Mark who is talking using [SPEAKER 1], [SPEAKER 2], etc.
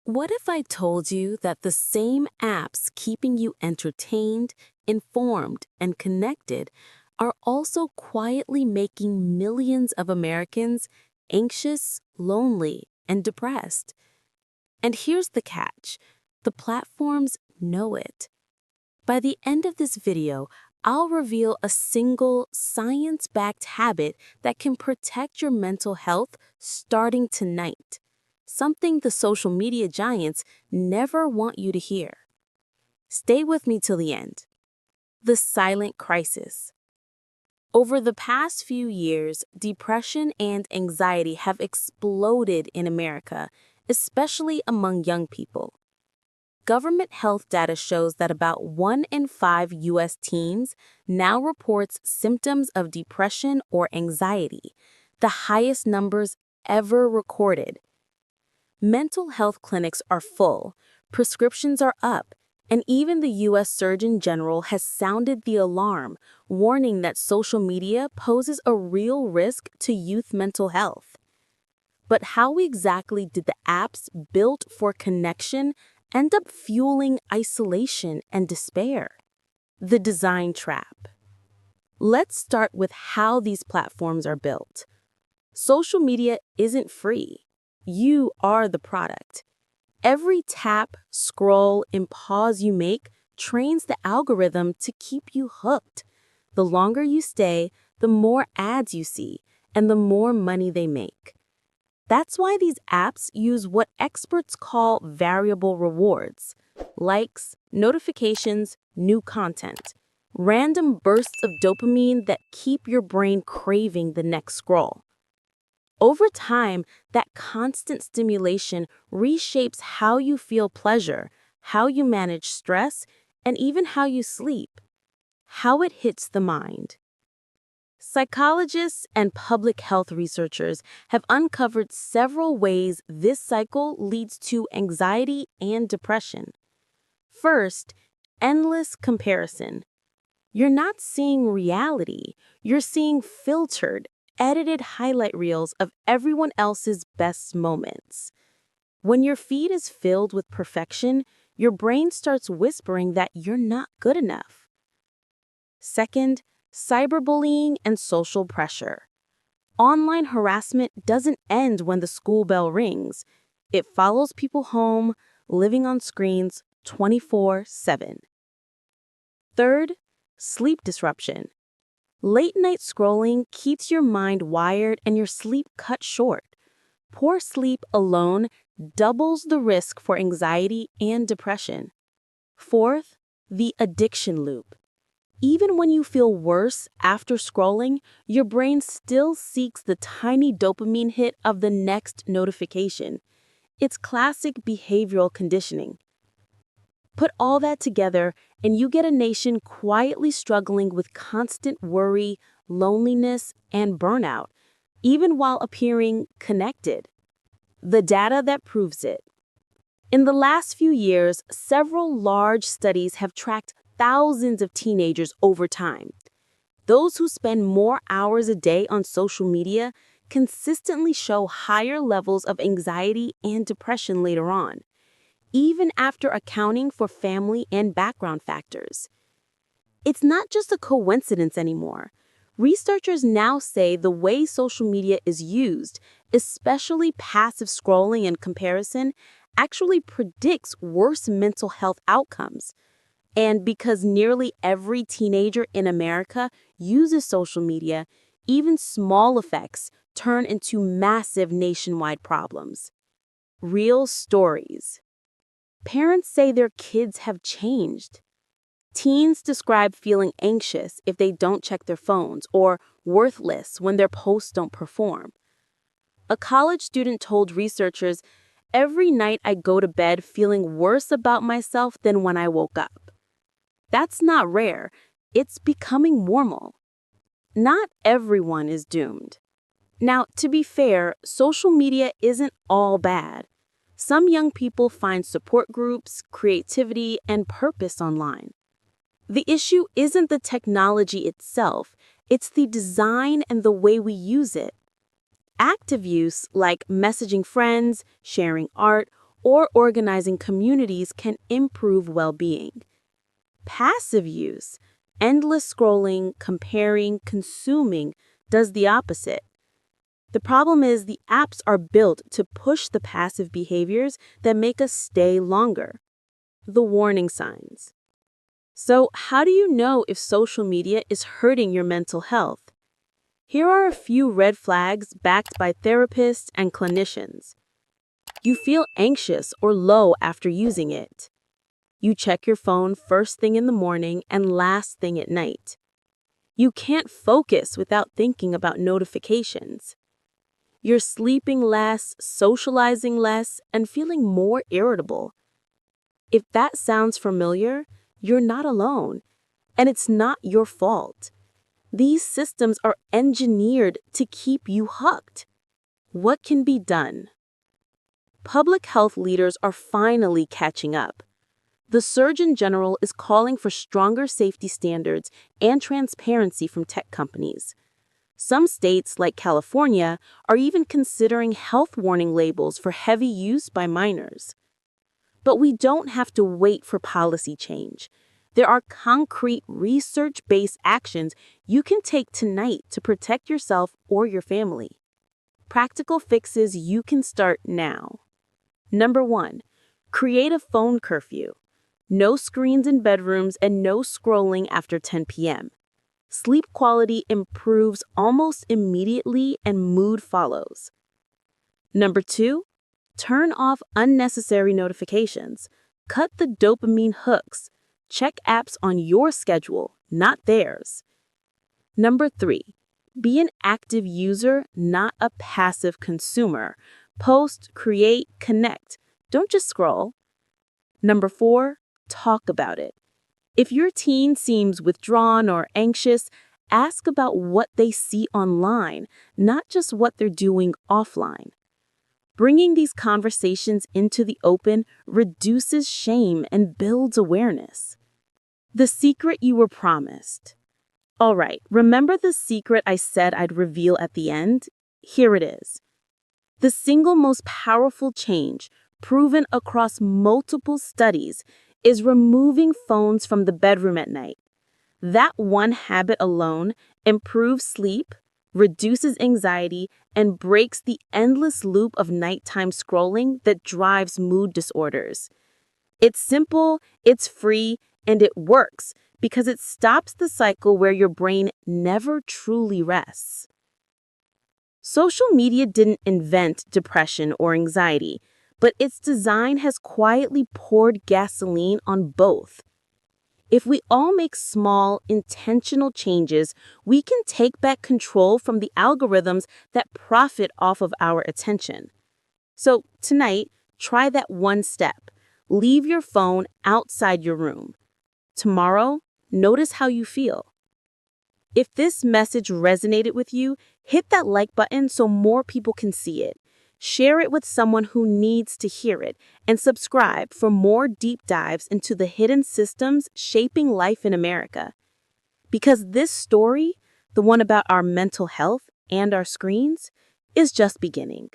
[SPEAKER 1] What if I told you that the same apps keeping you entertained, informed, and connected are also quietly making millions of Americans anxious, lonely, and depressed? And here's the catch: the platforms know it. By the end of this video, I'll reveal a single science-backed habit that can protect your mental health starting tonight. Something the social media giants never want you to hear. Stay with me till the end. The silent crisis. Over the past few years, depression and anxiety have exploded in America, especially among young people. Government health data shows that about 1 in 5 U.S. teens now reports symptoms of depression or anxiety, the highest numbers ever recorded. Mental health clinics are full, prescriptions are up, and even the U.S. Surgeon General has sounded the alarm, warning that social media poses a real risk to youth mental health. But how exactly did the apps built for connection end up fueling isolation and despair? The design trap. Let's start with how these platforms are built. Social media isn't free. You are the product. Every tap, scroll, and pause you make trains the algorithm to keep you hooked. The longer you stay, the more ads you see, and the more money they make. That's why these apps use what experts call variable rewards: likes, notifications, new content, random bursts of dopamine that keep your brain craving the next scroll. Over time, that constant stimulation reshapes how you feel pleasure, how you manage stress, and even how you sleep. How it hits the mind. Psychologists and public health researchers have uncovered several ways this cycle leads to anxiety and depression. First, endless comparison. You're not seeing reality, you're seeing filtered, edited highlight reels of everyone else's best moments. When your feed is filled with perfection, your brain starts whispering that you're not good enough. Second, cyberbullying and social pressure. Online harassment doesn't end when the school bell rings. It follows people home, living on screens 24/7. Third, sleep disruption. Late-night scrolling keeps your mind wired and your sleep cut short. Poor sleep alone doubles the risk for anxiety and depression. Fourth, the addiction loop. Even when you feel worse after scrolling, your brain still seeks the tiny dopamine hit of the next notification. It's classic behavioral conditioning. Put all that together, and you get a nation quietly struggling with constant worry, loneliness, and burnout, even while appearing connected. The data that proves it. In the last few years, several large studies have tracked thousands of teenagers over time. Those who spend more hours a day on social media consistently show higher levels of anxiety and depression later on, even after accounting for family and background factors. It's not just a coincidence anymore. Researchers now say the way social media is used, especially passive scrolling and comparison, actually predicts worse mental health outcomes. And because nearly every teenager in America uses social media, even small effects turn into massive nationwide problems. Real stories. Parents say their kids have changed. Teens describe feeling anxious if they don't check their phones or worthless when their posts don't perform. A college student told researchers, "Every night I go to bed feeling worse about myself than when I woke up." That's not rare, it's becoming normal. Not everyone is doomed. Now, to be fair, social media isn't all bad. Some young people find support groups, creativity, and purpose online. The issue isn't the technology itself, it's the design and the way we use it. Active use, like messaging friends, sharing art, or organizing communities can improve well-being. Passive use, endless scrolling, comparing, consuming, does the opposite. The problem is the apps are built to push the passive behaviors that make us stay longer. The warning signs. So, how do you know if social media is hurting your mental health? Here are a few red flags backed by therapists and clinicians. You feel anxious or low after using it. You check your phone first thing in the morning and last thing at night. You can't focus without thinking about notifications. You're sleeping less, socializing less, and feeling more irritable. If that sounds familiar, you're not alone, and it's not your fault. These systems are engineered to keep you hooked. What can be done? Public health leaders are finally catching up. The Surgeon General is calling for stronger safety standards and transparency from tech companies. Some states, like California, are even considering health warning labels for heavy use by minors. But we don't have to wait for policy change. There are concrete, research-based actions you can take tonight to protect yourself or your family. Practical fixes you can start now. Number 1, create a phone curfew. No screens in bedrooms and no scrolling after 10 p.m. Sleep quality improves almost immediately and mood follows. Number 2, turn off unnecessary notifications. Cut the dopamine hooks. Check apps on your schedule, not theirs. Number 3, be an active user, not a passive consumer. Post, create, connect. Don't just scroll. Number 4, talk about it. If your teen seems withdrawn or anxious, ask about what they see online, not just what they're doing offline. Bringing these conversations into the open reduces shame and builds awareness. The secret you were promised. All right, remember the secret I said I'd reveal at the end? Here it is. The single most powerful change, proven across multiple studies, is removing phones from the bedroom at night. That one habit alone improves sleep, reduces anxiety, and breaks the endless loop of nighttime scrolling that drives mood disorders. It's simple, it's free, and it works because it stops the cycle where your brain never truly rests. Social media didn't invent depression or anxiety, but its design has quietly poured gasoline on both. If we all make small, intentional changes, we can take back control from the algorithms that profit off of our attention. So tonight, try that one step. Leave your phone outside your room. Tomorrow, notice how you feel. If this message resonated with you, hit that like button so more people can see it. Share it with someone who needs to hear it, and subscribe for more deep dives into the hidden systems shaping life in America. Because this story, the one about our mental health and our screens, is just beginning.